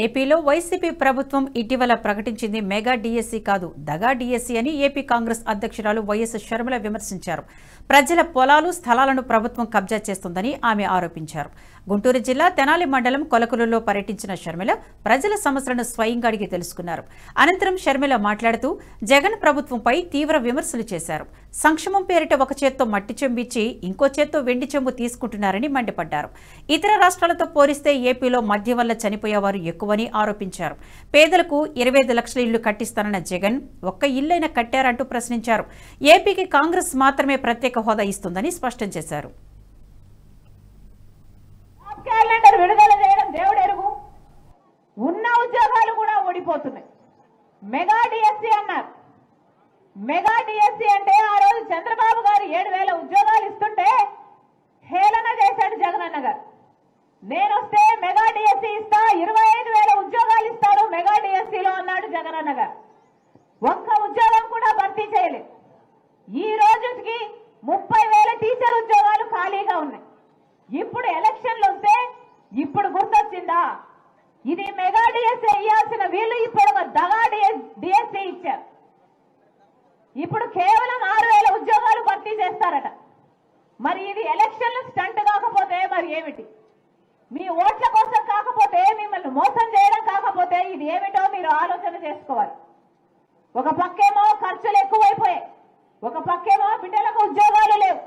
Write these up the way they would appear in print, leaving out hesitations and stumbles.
ఏపీలో వైసీపీ ప్రభుత్వం ఇటీవల ప్రకటించింది మెగా డిఎస్సి కాదు దగా డిఎస్సి అని ఏపీ కాంగ్రెస్ అధ్యక్షురాలు వైఎస్ షర్మిల విమర్శించారు. ప్రజల పొలాలు స్థలాలను ప్రభుత్వం కబ్జా చేస్తుందని ఆమె ఆరోపించారు. గుంటూరు జిల్లా తెనాలి మండలం కొలకులలో పర్యటించిన షర్మిల ప్రజల సమస్యలను స్వయంగా అడిగి తెలుసుకున్నారు. అనంతరం షర్మిల మాట్లాడుతూ జగన్ ప్రభుత్వంపై తీవ్ర విమర్శలు చేశారు. సంక్షేమం పేరిట ఒక చేత్తో మట్టి చెంబు ఇచ్చి ఇంకో చేత్తో వెండి చెంబు తీసుకుంటున్నారని మండిపడ్డారు. ఇతర రాష్ట్రాలతో పోలిస్తే ఏపీలో మద్యం వల్ల చనిపోయేవారు ఎక్కువని ఆరోపించారు. పేదలకు 25 లక్షల ఇళ్లు కట్టిస్తానన్న జగన్ ఒక్క ఇల్లైనా కట్టారంటూ ప్రశ్నించారు. ఏపీకి కాంగ్రెస్ మాత్రమే ప్రత్యేక హోదా ఇస్తుందని స్పష్టం చేశారు. విడుదల చేయడం దేవుడెరుగు. ఉన్న ఉద్యోగాలు కూడా ఓడిపోతున్నాయి. మెగా డిఎస్సి అన్నారు. మెగా డిఎస్సి అంటే ఆ రోజు చంద్రబాబు గారు 7,000 ఉద్యోగాలు ఇస్తుంటే హేళన చేశాడు జగనన్న గారు. నేను వస్తే మెగా డిఎస్సి ఇస్తా, 25,000 ఉద్యోగాలు ఇస్తారు మెగా డిఎస్సిలో అన్నాడు జగనన్న గారు. ఒక్క ఉద్యోగం కూడా భర్తీ చేయలేదు. ఈ రోజుకి 30,000 టీచర్ ఉద్యోగాలు ఖాళీగా ఉన్నాయి. ఇప్పుడు ఎలక్షన్లు వస్తే ఇప్పుడు గుర్తొచ్చిందా? ఇది మెగా డిఎస్సి ఇవ్వాల్సిన వీళ్ళు ఇప్పుడు ఒక దగా డిఎస్సి ఇచ్చారు. ఇప్పుడు కేవలం 6,000 ఉద్యోగాలు భర్తీ చేస్తారట. మరి ఇది ఎలక్షన్లు స్టంట్ కాకపోతే మరి ఏమిటి? మీ ఓట్ల కోసం కాకపోతే, మిమ్మల్ని మోసం చేయడం కాకపోతే ఇది ఏమిటో మీరు ఆలోచన చేసుకోవాలి. ఒక పక్కేమో ఖర్చులు ఎక్కువైపోయాయి, ఒక పక్కేమో బిడ్డలకు ఉద్యోగాలు లేవు.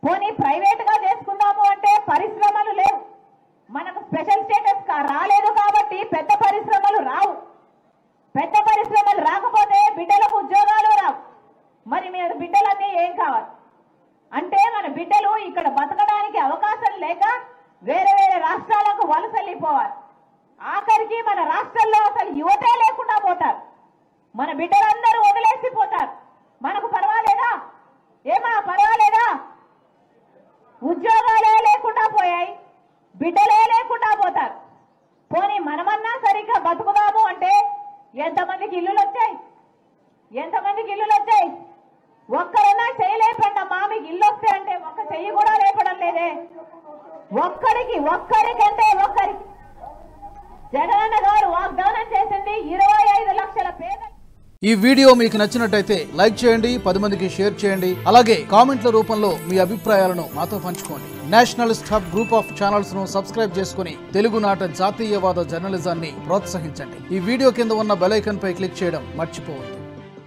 పోనీ ప్రైవేట్ గా చేసుకుందాము అంటే పరిశ్రమలు లేవు. మనకు స్పెషల్ స్టేటస్ రాలేదు కాబట్టి పెద్ద పరిశ్రమలు రావు. పెద్ద పరిశ్రమలు రాకపోతే బిడ్డలకు ఉద్యోగాలు రావు. మరి మీరు బిడ్డలన్నీ ఏం కావాలి అంటే, మన బిడ్డలు ఇక్కడ బతకడానికి అవకాశం లేక వేరే వేరే రాష్ట్రాలకు వలసలిపోవాలి. ఆఖరికి మన రాష్ట్రంలో అసలు యువతే లేకుండా పోతారు. మన బిడ్డలందరూ వదిలేసిపోతారు. మనకు పర్వాలేదా? ఏమా పర్వాలేదా? ఉద్యోగాలే లేకుండా పోయాయి, బిడ్డలే లేకుండా పోతారు. పోనీ మనమన్నా సరిగ్గా బతుకుదాము అంటే ఎంతమందికి ఇల్లులు వచ్చాయి? ఎంతమందికి ఇల్లులు వచ్చాయి? ఒక్కరైనా చేయలేపండమ్మా, మీకు ఇల్లు వస్తే అంటే ఒక్క చెయ్యి కూడా లేపడం లేదే. ఒక్కరికంటే ఒక్కరికి జగనన్న గారు వాగ్దానం చేసింది 25 లక్షల పేద. ఈ వీడియో మీకు నచ్చినట్టయితే లైక్ చేయండి, 10 మందికి షేర్ చేయండి. అలాగే కామెంట్ల రూపంలో మీ అభిప్రాయాలను మాతో పంచుకోండి. Nationalist hub group of channels ను సబ్స్క్రైబ్ చేసుకుని తెలుగునాట జాతీయవాద జర్నలిజాన్ని ప్రోత్సహించండి. ఈ వీడియో కింద ఉన్న బెల్ ఐకాన్ పై క్లిక్ చేయడం మర్చిపోవద్దు.